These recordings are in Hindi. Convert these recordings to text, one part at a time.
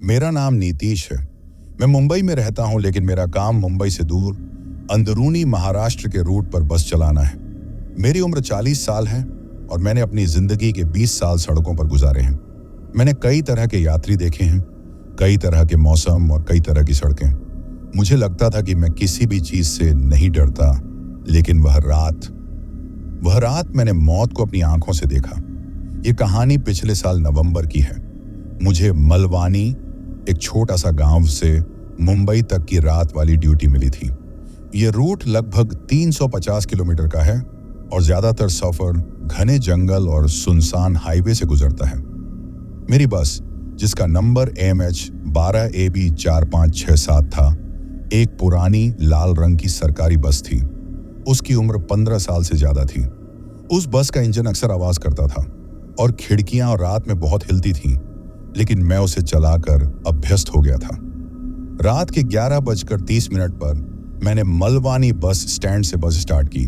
मेरा नाम नीतीश है। मैं मुंबई में रहता हूं, लेकिन मेरा काम मुंबई से दूर अंदरूनी महाराष्ट्र के रूट पर बस चलाना है। मेरी उम्र 40 साल है और मैंने अपनी जिंदगी के 20 साल सड़कों पर गुजारे हैं। मैंने कई तरह के यात्री देखे हैं, कई तरह के मौसम और कई तरह की सड़कें। मुझे लगता था कि मैं किसी भी चीज से नहीं डरता, लेकिन वह रात मैंने मौत को अपनी आंखों से देखा। ये कहानी पिछले साल नवंबर की है। मुझे मलवानी, एक छोटा सा गांव से मुंबई तक की रात वाली ड्यूटी मिली थी। ये रूट लगभग 350 किलोमीटर का है और ज्यादातर सफर घने जंगल और सुनसान हाईवे से गुजरता है। मेरी बस, जिसका नंबर AMH 12AB 4567 था, एक पुरानी लाल रंग की सरकारी बस थी। उसकी उम्र 15 साल से ज्यादा थी। उस बस का इंजन अक्सर आवाज करता था और खिड़कियां रात में बहुत हिलती थीं, लेकिन मैं उसे चलाकर अभ्यस्त हो गया था। रात के 11:30 पर मैंने मलवानी बस स्टैंड से बस स्टार्ट की।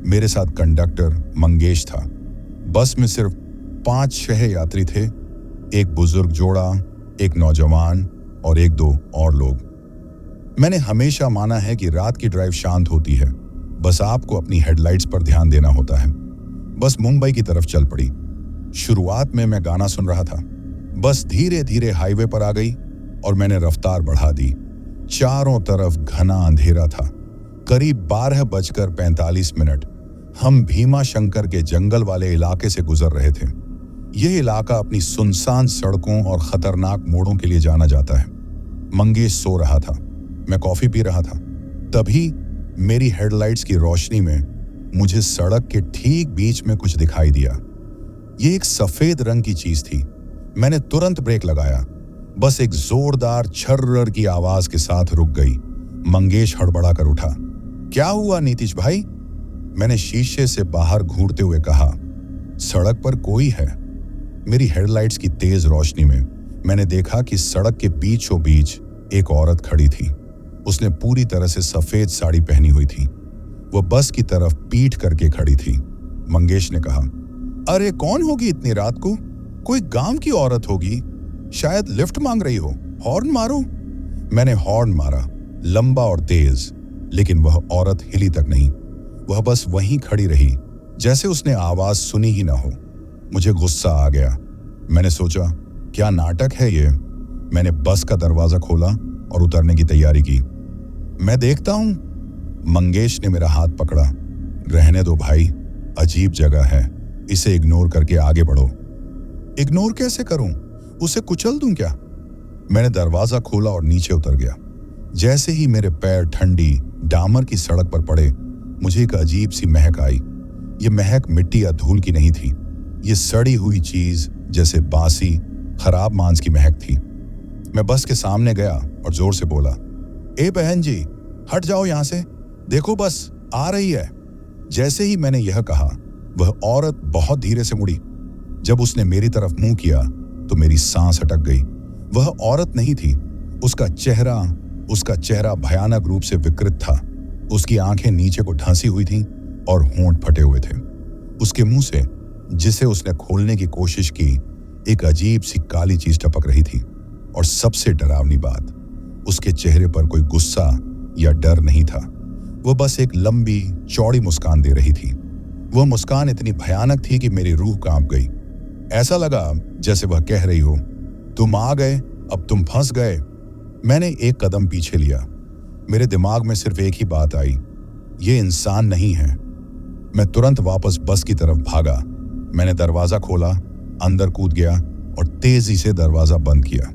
मेरे साथ कंडक्टर मंगेश था। बस में सिर्फ 5-6 यात्री थे, एक बुजुर्ग जोड़ा, एक नौजवान और 1-2 और लोग। मैंने हमेशा माना है कि रात की ड्राइव शांत होती है, बस आपको अपनी हेडलाइट्स पर ध्यान देना होता है। बस मुंबई की तरफ चल पड़ी। शुरुआत में मैं गाना सुन रहा था। बस धीरे धीरे हाईवे पर आ गई और मैंने रफ्तार बढ़ा दी। चारों तरफ घना अंधेरा था। करीब 12:45 हम भीमा शंकर के जंगल वाले इलाके से गुजर रहे थे। यह इलाका अपनी सुनसान सड़कों और खतरनाक मोड़ों के लिए जाना जाता है। मंगेश सो रहा था, मैं कॉफी पी रहा था। तभी मेरी हेडलाइट्स की रोशनी में मुझे सड़क के ठीक बीच में कुछ दिखाई दिया। यह एक सफेद रंग की चीज थी। मैंने तुरंत ब्रेक लगाया। बस एक जोरदार छर्रर की आवाज के साथ रुक गई। मंगेश हड़बड़ा कर उठा। क्या हुआ नीतीश भाई? मैंने शीशे से बाहर घूरते हुए कहा। सड़क पर कोई है। मेरी हेडलाइट्स की तेज रोशनी में मैंने देखा कि सड़क के बीचों बीच एक औरत खड़ी थी। उसने पूरी तरह से सफेद साड़ी पहनी हुई थी। वह बस की तरफ पीठ करके खड़ी थी। मंगेश ने कहा, अरे कौन होगी इतनी रात को? कोई गांव की औरत होगी, शायद लिफ्ट मांग रही हो। हॉर्न मारो। मैंने हॉर्न मारा, लंबा और तेज, लेकिन वह औरत हिली तक नहीं। वह बस वहीं खड़ी रही, जैसे उसने आवाज सुनी ही ना हो। मुझे गुस्सा आ गया। मैंने सोचा, क्या नाटक है ये? मैंने बस का दरवाजा खोला और उतरने की तैयारी की। मैं देखता हूं। मंगेश ने मेरा हाथ पकड़ा। रहने दो भाई, अजीब जगह है, इसे इग्नोर करके आगे बढ़ो। इग्नोर कैसे करूं? उसे कुचल दूं क्या? मैंने दरवाजा खोला और नीचे उतर गया। जैसे ही मेरे पैर ठंडी डामर की सड़क पर पड़े, मुझे एक अजीब सी महक आई। ये महक मिट्टी या धूल की नहीं थी। ये सड़ी हुई चीज, जैसे बासी खराब मांस की महक थी। मैं बस के सामने गया और जोर से बोला, ए बहन जी, हट जाओ यहां से, देखो बस आ रही है। जैसे ही मैंने यह कहा, वह औरत बहुत धीरे से मुड़ी। जब उसने मेरी तरफ मुंह किया तो मेरी सांस अटक गई। वह औरत नहीं थी। उसका चेहरा भयानक रूप से विकृत था। उसकी आंखें नीचे को ढंसी हुई थीं और होंठ फटे हुए थे। उसके मुंह से, जिसे उसने खोलने की कोशिश की, एक अजीब सी काली चीज टपक रही थी। और सबसे डरावनी बात, उसके चेहरे पर कोई गुस्सा या डर नहीं था। वह बस एक लंबी चौड़ी मुस्कान दे रही थी। वह मुस्कान इतनी भयानक थी कि मेरी रूह कांप गई। ऐसा लगा जैसे वह कह रही हो, तुम आ गए, अब तुम फंस गए। मैंने एक कदम पीछे लिया। मेरे दिमाग में सिर्फ एक ही बात आई, ये इंसान नहीं है। मैं तुरंत वापस बस की तरफ भागा। मैंने दरवाजा खोला, अंदर कूद गया और तेजी से दरवाजा बंद किया।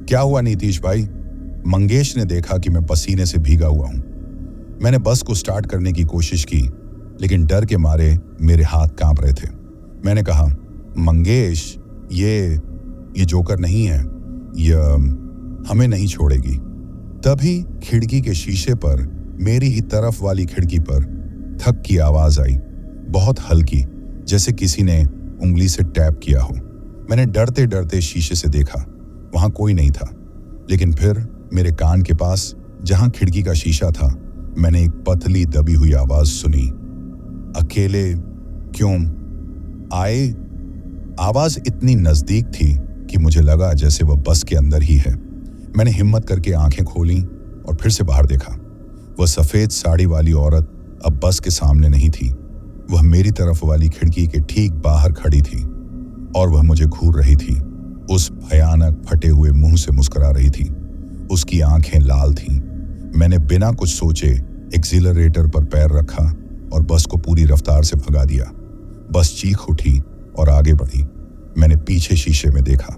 क्या हुआ नीतीश भाई? मंगेश ने देखा कि मैं पसीने से भीगा हुआ हूं। मैंने बस को स्टार्ट करने की कोशिश की, लेकिन डर के मारे मेरे हाथ कांप रहे थे। मैंने कहा, मंगेश, ये जोकर नहीं है, यह हमें नहीं छोड़ेगी। तभी खिड़की के शीशे पर, मेरी ही तरफ वाली खिड़की पर थक की आवाज आई, बहुत हल्की, जैसे किसी ने उंगली से टैप किया हो। मैंने डरते डरते शीशे से देखा, वहां कोई नहीं था। लेकिन फिर मेरे कान के पास, जहां खिड़की का शीशा था, मैंने एक पतली दबी हुई आवाज सुनी, अकेले क्यों आए? आवाज इतनी नजदीक थी कि मुझे लगा जैसे वह बस के अंदर ही है। मैंने हिम्मत करके आंखें खोली और फिर से बाहर देखा। वह सफेद साड़ी वाली औरत अब बस के सामने नहीं थी। वह मेरी तरफ वाली खिड़की के ठीक बाहर खड़ी थी और वह मुझे घूर रही थी। उस भयानक फटे हुए मुंह से मुस्कुरा रही थी। उसकी आंखें लाल थीं। मैंने बिना कुछ सोचे एक्सीलरेटर पर पैर रखा और बस को पूरी रफ्तार से भगा दिया। बस चीख उठी और आगे बढ़ी। मैंने पीछे शीशे में देखा।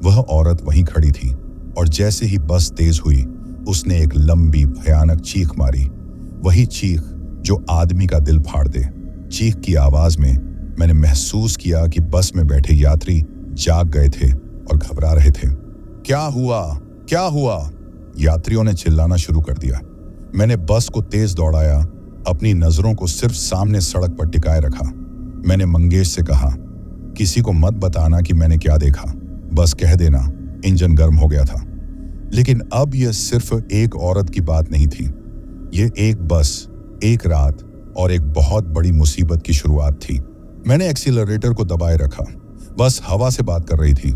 वह औरत वहीं खड़ी थी और जैसे ही बस तेज हुई उसने एक लंबी भयानक चीख मारी। वही चीख जो आदमी का दिल फाड़ दे। चीख की आवाज में मैंने महसूस किया कि बस में बैठे यात्री जाग गए थे और घबरा रहे थे। क्या हुआ? क्या हुआ? यात्रियों ने चिल्लाना शुरू कर दिया। मैंने बस को तेज दौड़ाया, अपनी नजरों को सिर्फ सामने सड़क पर टिकाए रखा। मैंने मंगेश से कहा, किसी को मत बताना कि मैंने क्या देखा, बस कह देना इंजन गर्म हो गया था। लेकिन अब यह सिर्फ एक औरत की बात नहीं थी। यह एक बस, एक रात और एक बहुत बड़ी मुसीबत की शुरुआत थी। मैंने एक्सीलरेटर को दबाए रखा। बस हवा से बात कर रही थी।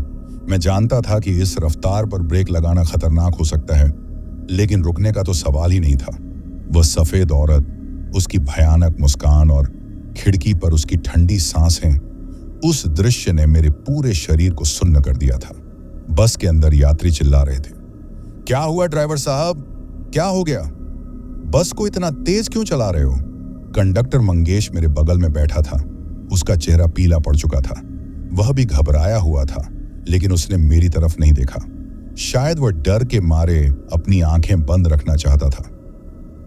मैं जानता था कि इस रफ्तार पर ब्रेक लगाना खतरनाक हो सकता है, लेकिन रुकने का तो सवाल ही नहीं था। वह सफेद औरत, उसकी भयानक मुस्कान और खिड़की पर उसकी ठंडी सांसें, उस दृश्य ने मेरे पूरे शरीर को सुन्न कर दिया था। बस के अंदर यात्री चिल्ला रहे थे, क्या हुआ ड्राइवर साहब, क्या हो गया? बस को इतना तेज क्यों चला रहे हो? कंडक्टर मंगेश मेरे बगल में बैठा था। उसका चेहरा पीला पड़ चुका था। वह भी घबराया हुआ था, लेकिन उसने मेरी तरफ नहीं देखा। शायद वह डर के मारे अपनी आंखें बंद रखना चाहता था।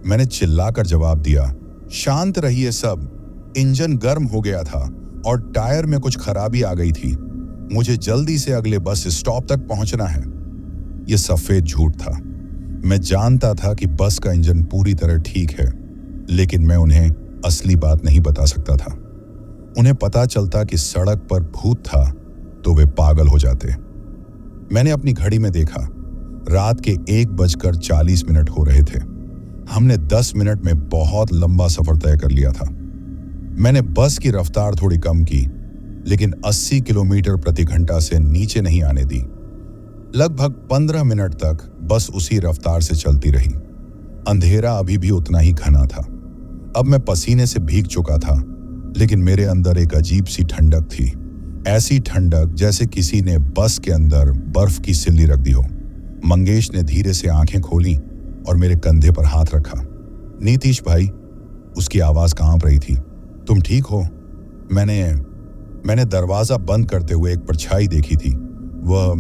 मैंने चिल्लाकर जवाब दिया, शांत रहिए सब, इंजन गर्म हो गया था और टायर में कुछ खराबी आ गई थी। मुझे जल्दी से अगले बस स्टॉप तक पहुंचना है। यह सफेद झूठ था। मैं जानता था कि बस का इंजन पूरी तरह ठीक है, लेकिन मैं उन्हें असली बात नहीं बता सकता था। उन्हें पता चलता कि सड़क पर भूत था तो वे पागल हो जाते। मैंने अपनी घड़ी में देखा, रात के 1:40 हो रहे थे। हमने 10 मिनट में बहुत लंबा सफर तय कर लिया था। मैंने बस की रफ्तार थोड़ी कम की, लेकिन 80 किलोमीटर प्रति घंटा से नीचे नहीं आने दी। लगभग 15 मिनट तक बस उसी रफ्तार से चलती रही। अंधेरा अभी भी उतना ही घना था। अब मैं पसीने से भीग चुका था, लेकिन मेरे अंदर एक अजीब सी ठंडक थी। ऐसी ठंडक जैसे किसी ने बस के अंदर बर्फ की सिल्ली रख दी हो। मंगेश ने धीरे से आंखें खोली और मेरे कंधे पर हाथ रखा। नीतीश भाई, उसकी आवाज कांप रही थी, तुम ठीक हो? मैंने दरवाजा बंद करते हुए एक परछाई देखी थी। वह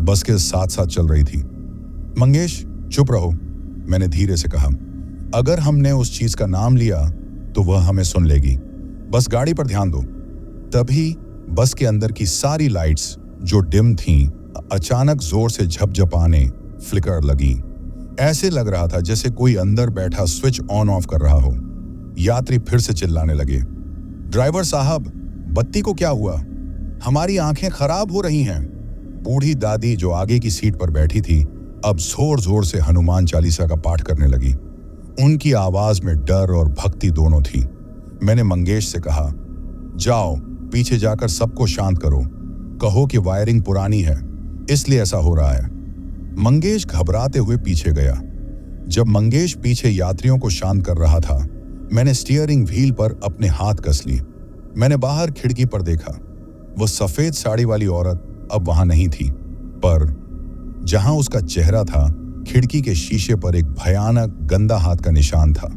बस के साथ साथ चल रही थी। मंगेश, चुप रहो, मैंने धीरे से कहा। अगर हमने उस चीज का नाम लिया तो वह हमें सुन लेगी। बस गाड़ी पर ध्यान दो। तभी बस के अंदर की सारी लाइट्स जो डिम थीं, अचानक जोर से झपझपाने, फ्लिकर लगी। ऐसे लग रहा था जैसे कोई अंदर बैठा स्विच ऑन ऑफ कर रहा हो। यात्री फिर से चिल्लाने लगे, ड्राइवर साहब, बत्ती को क्या हुआ? हमारी आंखें खराब हो रही हैं। बूढ़ी दादी जो आगे की सीट पर बैठी थी अब जोर जोर से हनुमान चालीसा का पाठ करने लगी। उनकी आवाज में डर और भक्ति दोनों थी। मैंने मंगेश से कहा, जाओ पीछे जाकर सबको शांत करो, कहो कि वायरिंग पुरानी है इसलिए ऐसा हो रहा है। मंगेश घबराते हुए पीछे गया। जब मंगेश पीछे यात्रियों को शांत कर रहा था, मैंने स्टीयरिंग व्हील पर अपने हाथ कस ली। मैंने बाहर खिड़की पर देखा। वह सफेद साड़ी वाली औरत अब वहां नहीं थी, पर जहां उसका चेहरा था, खिड़की के शीशे पर एक भयानक गंदा हाथ का निशान था।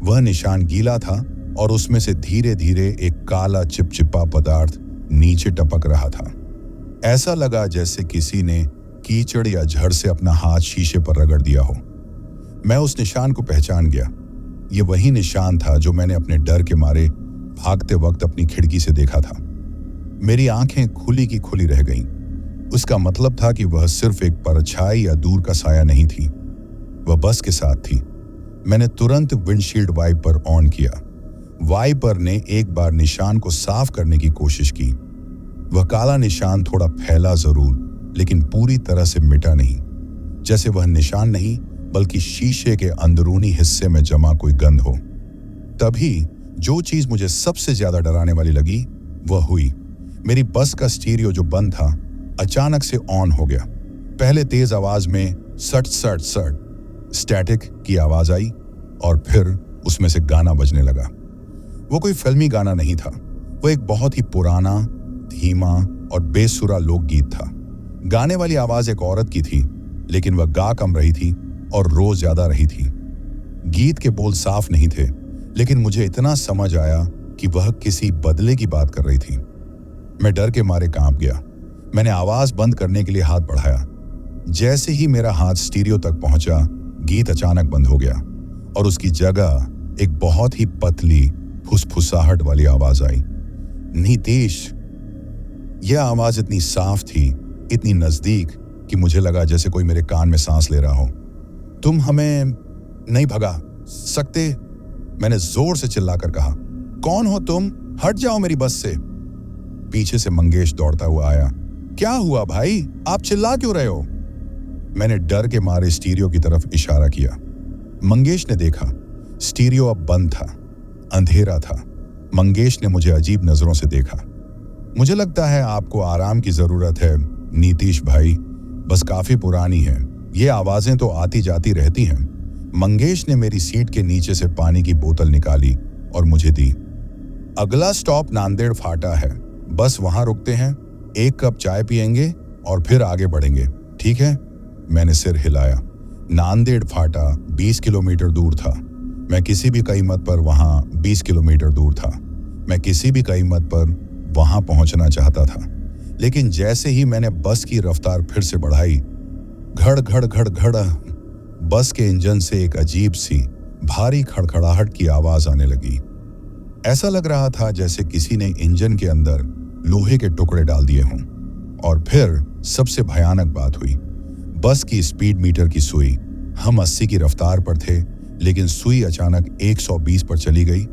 वह निशान गीला था और उसमें से धीरे धीरे एक काला चिपचिपा पदार्थ नीचे टपक रहा था। ऐसा लगा जैसे किसी ने कीचड़ या झड़ से अपना हाथ शीशे पर रगड़ दिया हो। मैं उस निशान को पहचान गया। ये वही निशान था जो मैंने अपने डर के मारे भागते वक्त अपनी खिड़की से देखा था। मेरी आंखें खुली की खुली रह गईं। उसका मतलब था कि वह सिर्फ एक परछाई या दूर का साया नहीं थी, वह बस के साथ थी। मैंने तुरंत विंडशील्ड वाइपर ऑन किया। वाइपर ने एक बार निशान को साफ करने की कोशिश की। वह काला निशान थोड़ा फैला जरूर, लेकिन पूरी तरह से मिटा नहीं। जैसे वह निशान नहीं, बल्कि शीशे के अंदरूनी हिस्से में जमा कोई गंध हो। तभी जो चीज मुझे सबसे ज्यादा डराने वाली लगी वह हुई। मेरी बस का स्टीरियो जो बंद था, अचानक से ऑन हो गया। पहले तेज आवाज में सट सट सट स्टैटिक की आवाज आई और फिर उसमें से गाना बजने लगा। वो कोई फिल्मी गाना नहीं था, वो एक बहुत ही पुराना, धीमा और बेसुरा लोकगीत था। गाने वाली आवाज एक औरत की थी, लेकिन वह गा कम रही थी और रो ज्यादा रही थी। गीत के बोल साफ नहीं थे, लेकिन मुझे इतना समझ आया कि वह किसी बदले की बात कर रही थी। मैं डर के मारे कांप गया। मैंने आवाज बंद करने के लिए हाथ बढ़ाया। जैसे ही मेरा हाथ स्टीरियो तक पहुंचा, गीत अचानक बंद हो गया और उसकी जगह एक बहुत ही पतली फुसफुसाहट वाली आवाज आई। नीतीश। यह आवाज इतनी साफ थी, इतनी नजदीक कि मुझे लगा जैसे कोई मेरे कान में सांस ले रहा हो। तुम हमें नहीं भगा सकते, मैंने जोर से चिल्लाकर कहा। कौन हो तुम? हट जाओ मेरी बस से। पीछे से मंगेश दौड़ता हुआ आया। क्या हुआ भाई, आप चिल्ला क्यों रहे हो? मैंने डर के मारे स्टीरियो की तरफ इशारा किया। मंगेश ने देखा, स्टीरियो अब बंद था, अंधेरा था। मंगेश ने मुझे अजीब नजरों से देखा। मुझे लगता है आपको आराम की जरूरत है नीतीश भाई, बस काफी पुरानी है, ये आवाजें तो आती जाती रहती हैं। मंगेश ने मेरी सीट के नीचे से पानी की बोतल निकाली और मुझे दी। अगला स्टॉप नांदेड़ फाटा है, बस वहां रुकते हैं, 1 कप चाय पिएंगे और फिर आगे बढ़ेंगे, ठीक है? मैंने सिर हिलाया। नांदेड़ फाटा 20 किलोमीटर दूर था। मैं किसी भी कीमत पर वहां 20 किलोमीटर दूर था। मैं किसी भी कीमत पर वहां पहुंचना चाहता था। लेकिन जैसे ही मैंने बस की रफ्तार फिर से बढ़ाई, घड़ घड़ घड़ घड़ बस के इंजन से एक अजीब सी भारी खड़खड़ाहट की आवाज आने लगी। ऐसा लग रहा था जैसे किसी ने इंजन के अंदर लोहे के टुकड़े डाल दिए हों। और फिर सबसे भयानक बात हुई, बस की स्पीड मीटर की सुई, हम 80 की रफ्तार पर थे, लेकिन सुई अचानक 120 पर चली गई,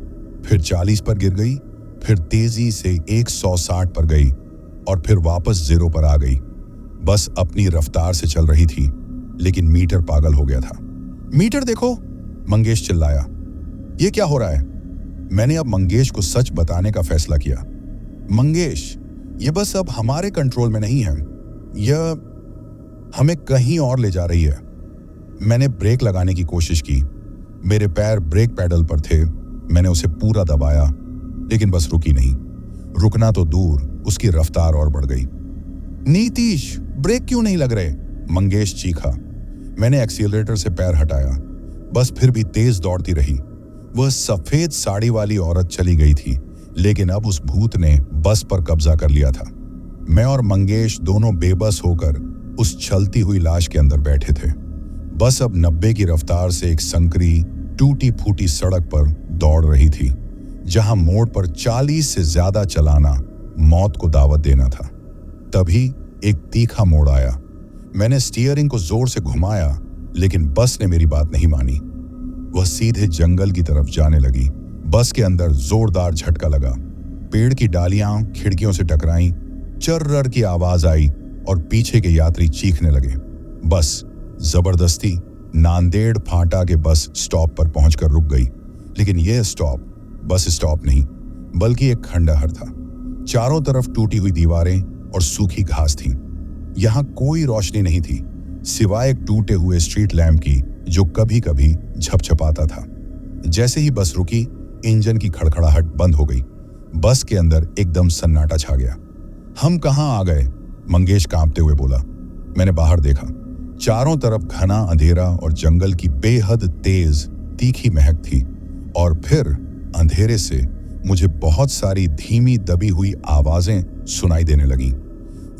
फिर 40 पर गिर गई, फिर तेजी से 160 पर गई और फिर वापस 0 पर आ गई। बस अपनी रफ्तार से चल रही थी, लेकिन मीटर पागल हो गया था। मीटर देखो, मंगेश चिल्लाया। ये क्या हो रहा है? मैंने अब मंगेश को सच बताने का फैसला किया। मंगेश, ये बस अब हमारे कंट्रोल में नहीं है, यह हमें कहीं और ले जा रही है। मैंने ब्रेक लगाने की कोशिश की, मेरे पैर ब्रेक पैडल पर थे। मैंने उसे पूरा दबाया, लेकिन बस रुकी नहीं। रुकना तो दूर, उसकी रफ्तार और बढ़ गई। नीतीश, ब्रेक क्यों नहीं लग रहे? मंगेश चीखा। मैंने एक्सीलरेटर से पैर हटाया, बस फिर भी तेज दौड़ती रही। वह सफेद साड़ी वाली औरत चली गई थी, लेकिन अब उस भूत ने बस पर कब्जा कर लिया था। मैं और मंगेश दोनों बेबस होकर उस चलती हुई लाश के अंदर बैठे थे। बस अब 90 की रफ्तार से एक संकरी, टूटी फूटी सड़क पर दौड़ रही थी, जहां मोड़ पर 40 से ज्यादा चलाना मौत को दावत देना था। तभी एक तीखा मोड़ आया। मैंने स्टीयरिंग को जोर से घुमाया, लेकिन बस ने मेरी बात नहीं मानी। वह सीधे जंगल की तरफ जाने लगी। बस के अंदर जोरदार झटका लगा, पेड़ की डालियां खिड़कियों से टकराईं, चर्रर की आवाज आई और पीछे के यात्री चीखने लगे। बस जबरदस्ती नांदेड़ फाटा के बस स्टॉप पर पहुंचकर रुक गई। लेकिन यह स्टॉप बस स्टॉप नहीं, बल्कि एक खंडहर था। चारों तरफ टूटी हुई दीवारें और सूखी घास थी। यहां कोई रोशनी नहीं थी, सिवाय एक टूटे हुए स्ट्रीट लैंप की, जो कभी कभी झपझपाता था। जैसे ही बस रुकी, इंजन की खड़खड़ाहट बंद हो गई। बस के अंदर एकदम सन्नाटा छा गया। हम कहां आ गए? मंगेश कांपते हुए बोला। मैंने बाहर देखा। चारों तरफ घना अंधेरा और जंगल की बेहद तेज तीखी महक थी। और फिर अंधेरे से मुझे बहुत सारी धीमी दबी हुई आवाजें सुनाई देने लगीं।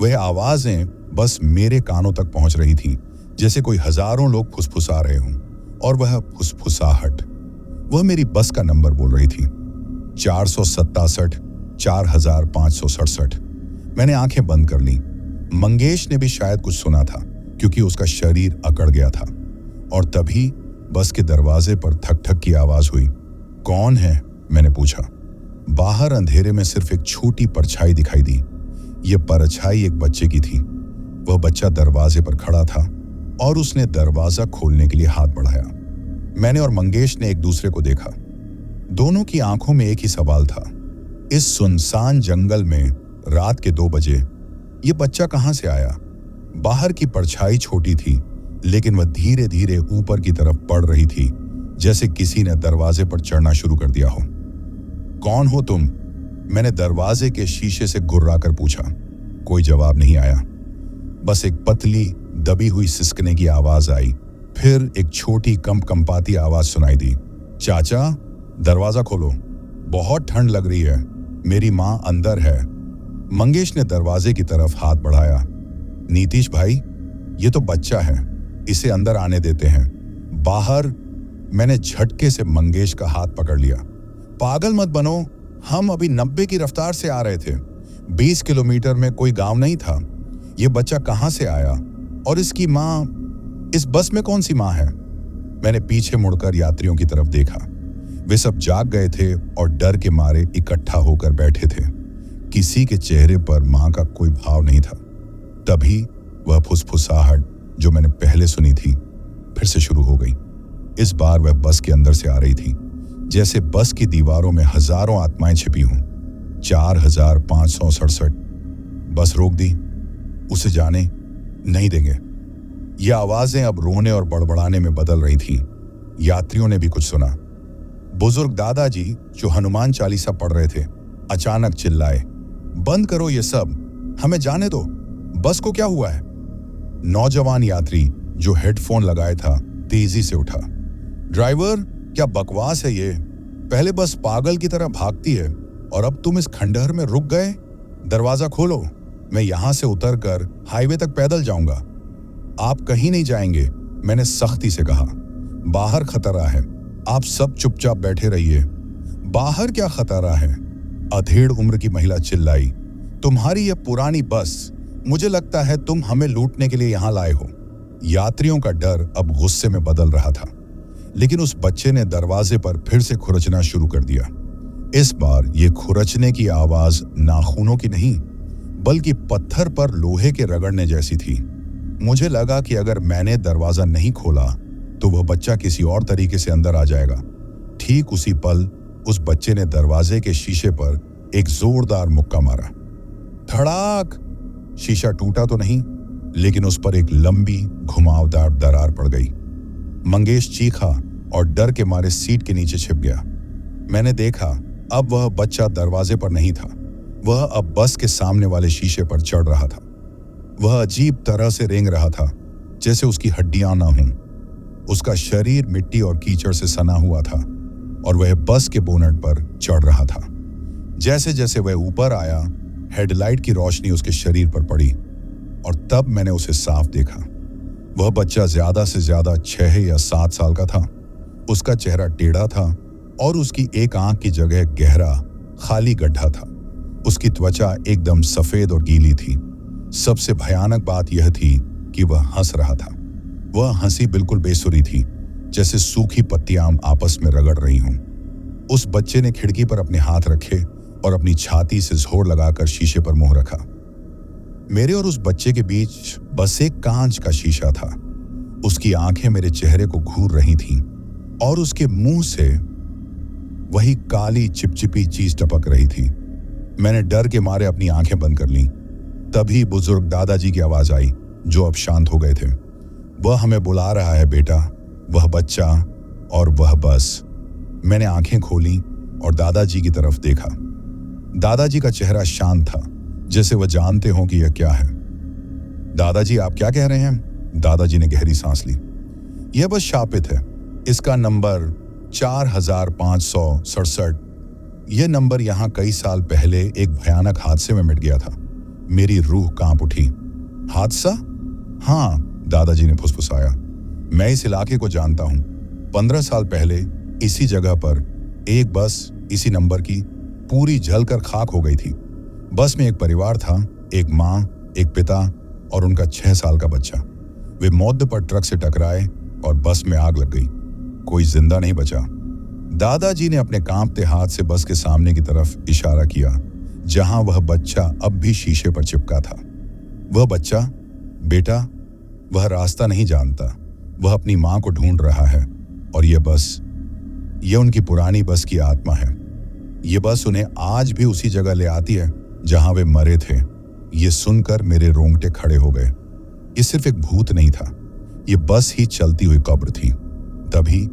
वह आवाजें बस मेरे कानों तक पहुंच रही थीं, जैसे कोई हजारों लोग फुसफुसा रहे हों। और वह फुसफुसाहट, वह मेरी बस का नंबर बोल रही थी, 467 4567। मैंने आंखें बंद कर ली। मंगेश ने भी शायद कुछ सुना था, क्योंकि उसका शरीर अकड़ गया था। और तभी बस के दरवाजे पर ठक ठक की आवाज हुई। कौन है? मैंने पूछा। बाहर अंधेरे में सिर्फ एक छोटी परछाई दिखाई दी। यह परछाई एक बच्चे की थी। वह बच्चा दरवाजे पर खड़ा था और उसने दरवाजा खोलने के लिए हाथ बढ़ाया। मैंने और मंगेश ने एक दूसरे को देखा। दोनों की आंखों में एक ही सवाल था। इस सुनसान जंगल में रात के 2 बजे ये बच्चा कहां से आया? बाहर की परछाई छोटी थी, लेकिन वह धीरे धीरे ऊपर की तरफ बढ़ रही थी, जैसे किसी ने दरवाजे पर चढ़ना शुरू कर दिया हो। कौन हो तुम? मैंने दरवाजे के शीशे से गुर्राकर पूछा। कोई जवाब नहीं आया। बस एक पतली दबी हुई सिसकने की आवाज आई। फिर एक छोटी कंपाती आवाज सुनाई दी। चाचा, दरवाजा खोलो, बहुत ठंड लग रही है, मेरी मां अंदर है। मंगेश ने दरवाजे की तरफ हाथ बढ़ाया। नीतीश भाई, ये तो बच्चा है, इसे अंदर आने देते हैं। बाहर। मैंने झटके से मंगेश का हाथ पकड़ लिया। पागल मत बनो, हम अभी 90 की रफ्तार से आ रहे थे। 20 किलोमीटर में कोई गांव नहीं था। ये बच्चा कहां से आया? और इसकी मां, इस बस में कौन सी मां है? मैंने पीछे मुड़कर यात्रियों की तरफ देखा। वे सब जाग गए थे और डर के मारे इकट्ठा होकर बैठे थे। किसी के चेहरे पर मां का कोई भाव नहीं था। तभी वह फुसफुसाहट जो मैंने पहले सुनी थी फिर से शुरू हो गई। इस बार वह बस के अंदर से आ रही थी, जैसे बस की दीवारों में हजारों आत्माएं छिपी हों। 4567। बस रोक दी, उसे जाने नहीं देंगे। ये आवाजें अब रोने और बड़बड़ाने में बदल रही थीं। यात्रियों ने भी कुछ सुना। बुजुर्ग दादाजी जो हनुमान चालीसा पढ़ रहे थे, अचानक चिल्लाए, बंद करो ये सब, हमें जाने दो, बस को क्या हुआ है? नौजवान यात्री जो हेडफोन लगाए था तेजी से उठा। ड्राइवर, क्या बकवास है ये? पहले बस पागल की तरह भागती है और अब तुम इस खंडहर में रुक गए। दरवाजा खोलो, मैं यहां से उतरकर हाईवे तक पैदल जाऊंगा। आप कहीं नहीं जाएंगे, मैंने सख्ती से कहा। बाहर खतरा है, आप सब चुपचाप बैठे रहिए। बाहर क्या खतरा है? अधेड़ उम्र की महिला चिल्लाई। तुम्हारी यह पुरानी बस, मुझे लगता है तुम हमें लूटने के लिए यहां लाए हो। यात्रियों का डर अब गुस्से में बदल रहा था, लेकिन उस बच्चे ने दरवाजे पर फिर से खुरचना शुरू कर दिया। इस बार ये खुरचने की आवाज नाखूनों की नहीं, बल्कि पत्थर पर लोहे के रगड़ने जैसी थी। मुझे लगा कि अगर मैंने दरवाजा नहीं खोला तो वह बच्चा किसी और तरीके से अंदर आ जाएगा। ठीक उसी पल उस बच्चे ने दरवाजे के शीशे पर एक जोरदार मुक्का मारा। धड़ाक! शीशा टूटा तो नहीं, लेकिन उस पर एक लंबी घुमावदार दरार पड़ गई। मंगेश चीखा और डर के मारे सीट के नीचे छिप गया। मैंने देखा, अब वह बच्चा दरवाजे पर नहीं था, वह अब बस के सामने वाले शीशे पर चढ़ रहा था। वह अजीब तरह से रेंग रहा था, जैसे उसकी हड्डियां ना हों। उसका शरीर मिट्टी और कीचड़ से सना हुआ था और वह बस के बोनट पर चढ़ रहा था। जैसे जैसे वह ऊपर आया, हेडलाइट की रोशनी उसके शरीर पर पड़ी और तब मैंने उसे साफ देखा। वह बच्चा ज्यादा से ज्यादा 6 या 7 साल का था। उसका चेहरा टेढ़ा था और उसकी एक आंख की जगह गहरा खाली गड्ढा था। उसकी त्वचा एकदम सफेद और गीली थी। सबसे भयानक बात यह थी कि वह हंस रहा था। वह हंसी बिल्कुल बेसुरी थी, जैसे सूखी पत्तियां आपस में रगड़ रही हों। उस बच्चे ने खिड़की पर अपने हाथ रखे और अपनी छाती से जोर लगाकर शीशे पर मुंह रखा। मेरे और उस बच्चे के बीच बस एक कांच का शीशा था। उसकी आंखें मेरे चेहरे को घूर रही थीं और उसके मुंह से वही काली चिपचिपी चीज टपक रही थी। मैंने डर के मारे अपनी आंखें बंद कर लीं। तभी बुजुर्ग दादाजी की आवाज आई, जो अब शांत हो गए थे। वह हमें बुला रहा है बेटा, वह बच्चा और वह बस। मैंने आंखें खोली और दादाजी की तरफ देखा। दादाजी का चेहरा शांत था, जैसे वह जानते हों कि यह क्या है। दादाजी, आप क्या कह रहे हैं? दादाजी ने गहरी सांस ली। यह बस शापित है। इसका नंबर 4567। यह नंबर यहां कई साल पहले एक भयानक हादसे में मिट गया था। मेरी रूह कांप उठी। हादसा? हाँ, दादाजी ने फुसफुसाया। मैं इस इलाके को जानता हूं। 15 साल पहले इसी जगह पर एक बस इसी नंबर की पूरी जलकर खाक हो गई थी। बस में एक परिवार था, एक माँ, एक पिता और उनका 6 साल का बच्चा। वे मौत पर ट्रक से टकराए और बस में आग लग गई। कोई जिंदा नहीं बचा। दादाजी ने अपने कांपते हाथ से बस के सामने की तरफ इशारा किया, जहां वह बच्चा अब भी शीशे पर चिपका था। वह बच्चा, बेटा, वह रास्ता नहीं जानता। वह अपनी मां को ढूंढ रहा है और यह बस, यह उनकी पुरानी बस की आत्मा है। यह बस उन्हें आज भी उसी जगह ले आती है जहां वे मरे थे। ये सुनकर मेरे रोंगटे खड़े हो गए। ये सिर्फ एक भूत नहीं था, ये बस ही चलती हुई कब्र थी। तभी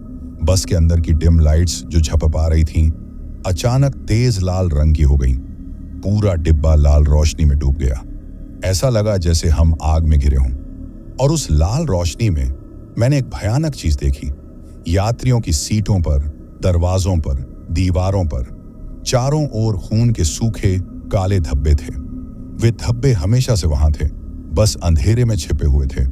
बस के अंदर की डिम लाइट्स जो झपपा रही थीं, अचानक तेज लाल रंग की हो गई। पूरा डिब्बा लाल रोशनी में डूब गया। ऐसा लगा जैसे हम आग में घिरे हों। और उस लाल रोशनी में मैंने एक भयानक चीज देखी। यात्रियों की सीटों पर, दरवाजों पर, दीवारों पर चारों ओर खून के सूखे काले धब्बे थे। वे धब्बे हमेशा से वहां थे, बस अंधेरे में छिपे हुए थे।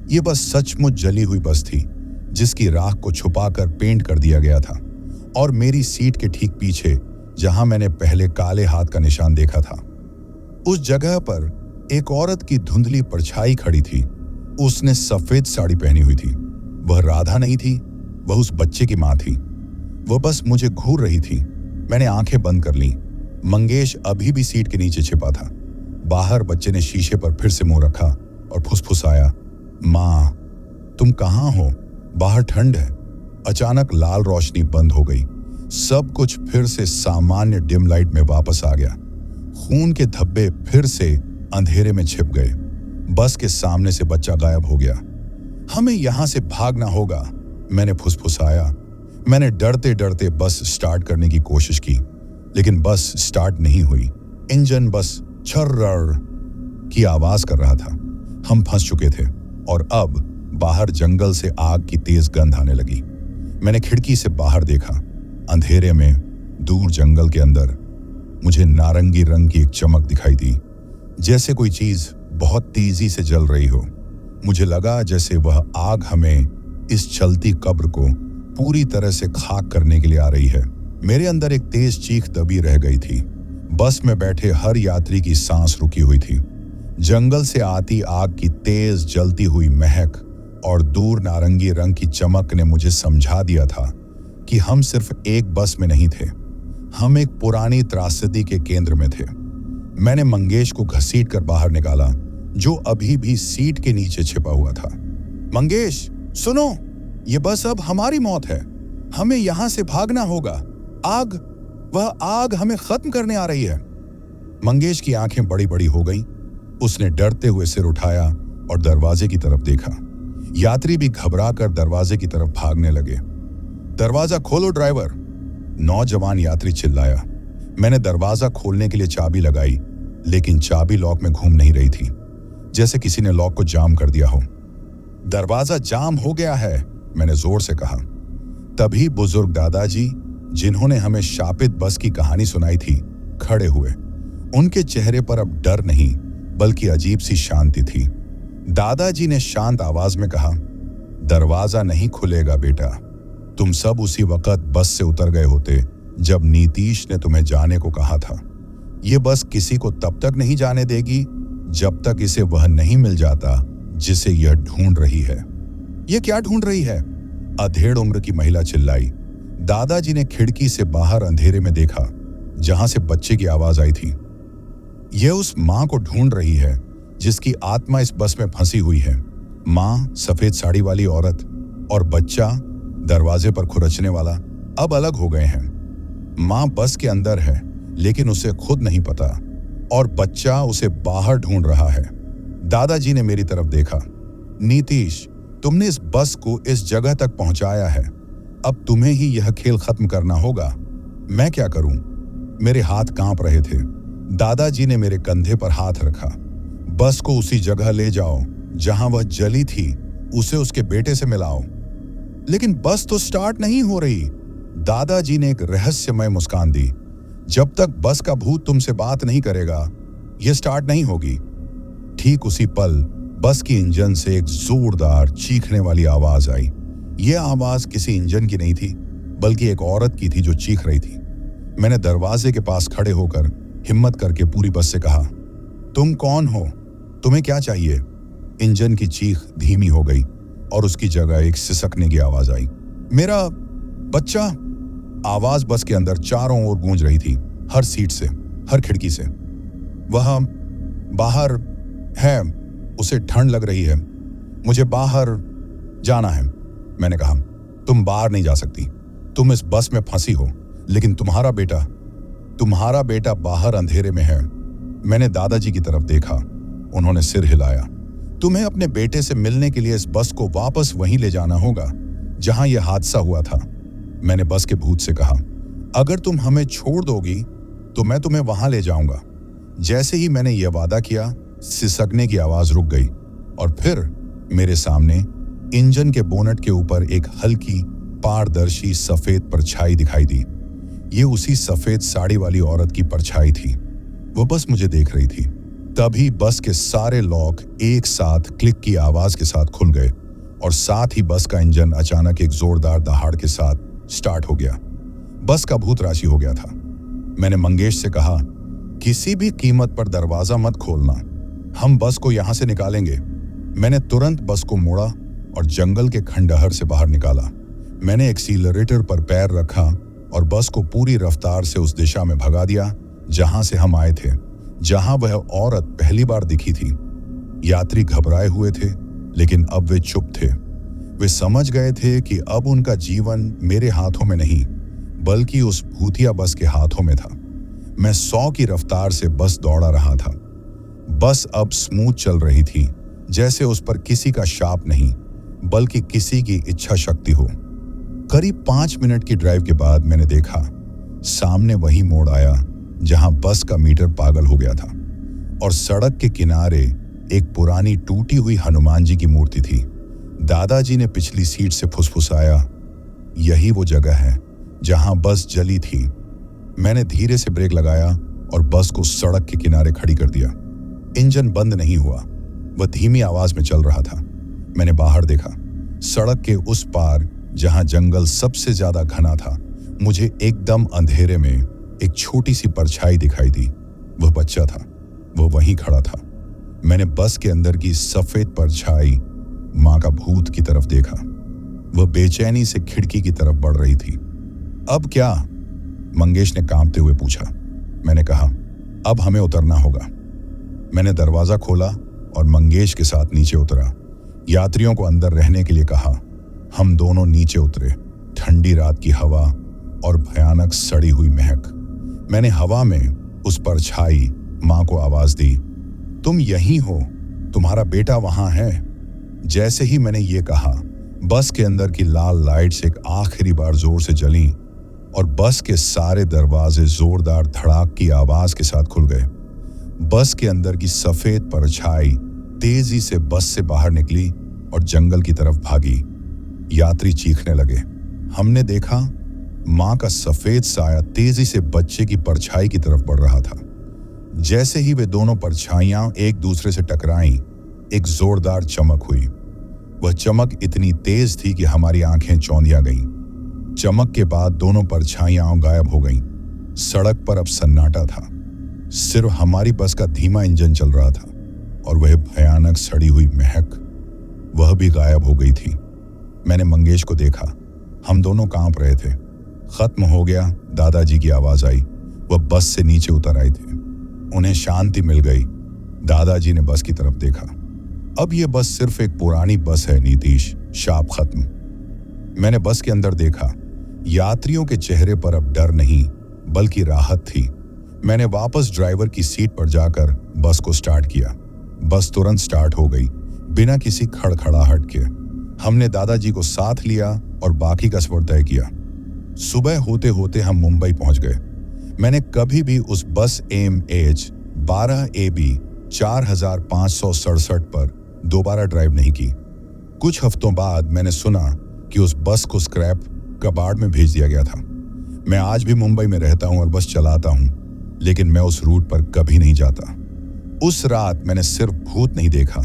ये बस सचमुच जली हुई बस थी, जिसकी राख को छुपाकर पेंट कर दिया गया था। और मेरी सीट के ठीक पीछे, जहां मैंने पहले काले हाथ का निशान देखा था, उस जगह पर एक औरत की धुंधली परछाई खड़ी थी। उसने सफेद साड़ी पहनी हुई थी। वह राधा नहीं थी, वह उस बच्चे की मां थी। वह बस मुझे घूर रही थी। मैंने आंखें बंद कर लीं। मंगेश अभी भी सीट के नीचे छिपा था। बाहर बच्चे ने शीशे पर फिर से मुंह रखा और फुसफुसाया, मां, तुम कहां हो? बाहर ठंड है। अचानक लाल रोशनी बंद हो गई। सब कुछ फिर से सामान्य डिम लाइट में वापस आ गया। खून के धब्बे फिर से अंधेरे में छिप गए। बस के सामने से बच्चा गायब हो गया। हमें यहां से भागना होगा, मैंने फुसफुसाया। मैंने डरते डरते बस स्टार्ट करने की कोशिश की, लेकिन बस स्टार्ट नहीं हुई। इंजन बस छर्रर की आवाज कर रहा था। हम फंस चुके थे और अब बाहर जंगल से आग की तेज गंध आने लगी। मैंने खिड़की से बाहर देखा। अंधेरे में दूर जंगल के अंदर मुझे नारंगी रंग की एक चमक दिखाई दी, जैसे कोई चीज बहुत तेजी से जल रही हो। मुझे लगा जैसे वह आग हमें इस चलती कब्र को पूरी तरह से खाक करने के लिए आ रही है। मेरे अंदर एक तेज चीख दबी रह गई थी। बस में बैठे हर यात्री की सांस रुकी हुई थी। जंगल से आती आग की तेज जलती हुई महक और दूर नारंगी रंग की चमक ने मुझे समझा दिया था कि हम सिर्फ एक बस में नहीं थे, हम एक पुरानी त्रासदी के केंद्र में थे। मैंने मंगेश को घसीट कर बाहर निकाला, जो अभी भी सीट के नीचे छिपा हुआ था। मंगेश, सुनो, ये बस अब हमारी मौत है। हमें यहां से भागना होगा। वह आग हमें खत्म करने आ रही है। मंगेश की आंखें बड़ी बड़ी हो गईं। उसने डरते हुए सिर उठाया और दरवाजे की तरफ देखा। यात्री भी घबराकर दरवाजे की तरफ भागने लगे। दरवाजा खोलो ड्राइवर, नौजवान यात्री चिल्लाया। मैंने दरवाजा खोलने के लिए चाबी लगाई, लेकिन चाबी लॉक में घूम नहीं रही थी, जैसे किसी ने लॉक को जाम कर दिया हो। दरवाजा जाम हो गया है, मैंने जोर से कहा। तभी बुजुर्ग दादाजी, जिन्होंने हमें शापित बस की कहानी सुनाई थी, खड़े हुए। उनके चेहरे पर अब डर नहीं, बल्कि अजीब सी शांति थी। दादाजी ने शांत आवाज में कहा, दरवाजा नहीं खुलेगा बेटा। तुम सब उसी वक्त बस से उतर गए होते जब नीतीश ने तुम्हें जाने को कहा था। ये बस किसी को तब तक नहीं जाने देगी जब तक इसे वह नहीं मिल जाता जिसे यह ढूंढ रही है। ये क्या ढूंढ रही है? अधेड़ उम्र की महिला चिल्लाई। दादाजी ने खिड़की से बाहर अंधेरे में देखा, जहां से बच्चे की आवाज आई थी। यह उस मां को ढूंढ रही है जिसकी आत्मा इस बस में फंसी हुई है। मां, सफेद साड़ी वाली औरत, और बच्चा, दरवाजे पर खुरचने वाला, अब अलग हो गए हैं। मां बस के अंदर है, लेकिन उसे खुद नहीं पता, और बच्चा उसे बाहर ढूंढ रहा है। दादाजी ने मेरी तरफ देखा। नीतीश, तुमने इस बस को इस जगह तक पहुंचाया है। अब तुम्हें ही यह खेल खत्म करना होगा। मैं क्या करूं? मेरे हाथ कांप रहे थे। दादाजी ने मेरे कंधे पर हाथ रखा। बस को उसी जगह ले जाओ जहां वह जली थी, उसे उसके बेटे से मिलाओ। लेकिन बस तो स्टार्ट नहीं हो रही। दादाजी ने एक रहस्यमय मुस्कान दी। जब तक बस का भूत तुमसे बात नहीं करेगा, यह स्टार्ट नहीं होगी। ठीक उसी पल बस की इंजन से एक जोरदार चीखने वाली आवाज आई। यह आवाज किसी इंजन की नहीं थी, बल्कि एक औरत की थी जो चीख रही थी। मैंने दरवाजे के पास खड़े होकर हिम्मत करके पूरी बस से कहा, तुम कौन हो? तुम्हें क्या चाहिए? इंजन की चीख धीमी हो गई और उसकी जगह एक सिसकने की आवाज आई। मेरा बच्चा। आवाज बस के अंदर चारों ओर गूंज रही थी, हर सीट से, हर खिड़की से। वह बाहर है, उसे ठंड लग रही है, मुझे बाहर जाना है। मैंने कहा, तुम बाहर नहीं जा सकती, तुम इस बस में फंसी हो, लेकिन तुम्हारा बेटा बाहर अंधेरे में है। मैंने दादाजी की तरफ देखा। उन्होंने सिर हिलाया। तुम्हें अपने बेटे से मिलने के लिए इस बस को वापस वहीं ले जाना होगा जहां यह हादसा हुआ था। मैंने बस के भूत से कहा, अगर तुम हमें छोड़ दोगी तो मैं तुम्हें वहां ले जाऊंगा। जैसे ही मैंने यह वादा किया, सिसकने की आवाज रुक गई और फिर मेरे सामने इंजन के बोनट के ऊपर एक हल्की पारदर्शी सफेद परछाई दिखाई दी। ये उसी सफेद साड़ी वाली औरत की परछाई थी। वो बस मुझे देख रही थी। तभी बस के सारे लॉक एक साथ क्लिक की आवाज के साथ खुल गए और साथ ही बस का इंजन अचानक एक जोरदार दहाड़ के साथ स्टार्ट हो गया। बस का भूत राशि हो गया था। मैंने मंगेश से कहा, किसी भी कीमत पर दरवाजा मत खोलना, हम बस को यहां से निकालेंगे। मैंने तुरंत बस को मोड़ा और जंगल के खंडहर से बाहर निकाला। मैंने एक्सीलरेटर पर पैर रखा और बस को पूरी रफ्तार से उस दिशा में भगा दिया जहां से हम आए थे, जहां वह औरत पहली बार दिखी थी। यात्री घबराए हुए थे, लेकिन अब वे चुप थे। वे समझ गए थे कि अब उनका जीवन मेरे हाथों में नहीं, बल्कि उस भूतिया बस के हाथों में था। मैं 100 की रफ्तार से बस दौड़ा रहा था। बस अब स्मूथ चल रही थी, जैसे उस पर किसी का शाप नहीं, बल्कि किसी की इच्छा शक्ति हो। करीब 5 मिनट की ड्राइव के बाद मैंने देखा, सामने वही मोड़ आया जहां बस का मीटर पागल हो गया था और सड़क के किनारे एक पुरानी टूटी हुई हनुमान जी की मूर्ति थी। दादाजी ने पिछली सीट से फुसफुसाया, यही वो जगह है जहां बस जली थी। मैंने धीरे से ब्रेक लगाया और बस को सड़क के किनारे खड़ी कर दिया। इंजन बंद नहीं हुआ, वह धीमी आवाज में चल रहा था। मैंने बाहर देखा। सड़क के उस पार जहां जंगल सबसे ज्यादा घना था, मुझे एकदम अंधेरे में एक छोटी सी परछाई दिखाई दी। वह बच्चा था, वह वहीं खड़ा था। मैंने बस के अंदर की सफेद परछाई मां का भूत की तरफ देखा। वह बेचैनी से खिड़की की तरफ बढ़ रही थी। अब क्या? मंगेश ने कांपते हुए पूछा। मैंने कहा, अब हमें उतरना होगा। मैंने दरवाजा खोला और मंगेश के साथ नीचे उतरा। यात्रियों को अंदर रहने के लिए कहा। हम दोनों नीचे उतरे। ठंडी रात की हवा और भयानक सड़ी हुई महक। मैंने हवा में उस परछाई मां को आवाज दी, तुम यहीं हो, तुम्हारा बेटा वहां है। जैसे ही मैंने ये कहा, बस के अंदर की लाल लाइट्स एक आखिरी बार जोर से जली और बस के सारे दरवाजे जोरदार धड़ाक की आवाज के साथ खुल गए। बस के अंदर की सफेद परछाई तेजी से बस से बाहर निकली और जंगल की तरफ भागी। यात्री चीखने लगे। हमने देखा मां का सफेद साया तेजी से बच्चे की परछाई की तरफ बढ़ रहा था। जैसे ही वे दोनों परछाइयां एक दूसरे से टकराईं, एक जोरदार चमक हुई। वह चमक इतनी तेज थी कि हमारी आंखें चौंधिया गईं। चमक के बाद दोनों परछाइयां गायब हो गईं। सड़क पर अब सन्नाटा था। सिर्फ हमारी बस का धीमा इंजन चल रहा था और वह भयानक सड़ी हुई महक, वह भी गायब हो गई थी। मैंने मंगेश को देखा। हम दोनों कांप रहे थे। खत्म हो गया, दादाजी की आवाज आई। वह बस से नीचे उतर आए थे। उन्हें शांति मिल गई। दादाजी ने बस की तरफ देखा। अब यह बस सिर्फ एक पुरानी बस है नीतीश, शाप खत्म। मैंने बस के अंदर देखा। यात्रियों के चेहरे पर अब डर नहीं, बल्कि राहत थी। मैंने वापस ड्राइवर की सीट पर जाकर बस को स्टार्ट किया। बस तुरंत स्टार्ट हो गई, बिना किसी खड़खड़ाहट के। हमने दादाजी को साथ लिया और बाकी का सफर तय किया। सुबह होते होते हम मुंबई पहुंच गए। मैंने कभी भी उस बस MH 12AB 4567 पर दोबारा ड्राइव नहीं की। कुछ हफ्तों बाद मैंने सुना कि उस बस को स्क्रैप कबाड़ में भेज दिया गया था। मैं आज भी मुंबई में रहता हूं और बस चलाता हूं, लेकिन मैं उस रूट पर कभी नहीं जाता। उस रात मैंने सिर्फ भूत नहीं देखा,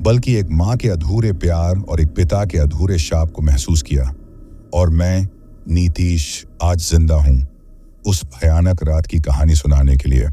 बल्कि एक मां के अधूरे प्यार और एक पिता के अधूरे शाप को महसूस किया। और मैं, नीतीश, आज जिंदा हूं उस भयानक रात की कहानी सुनाने के लिए।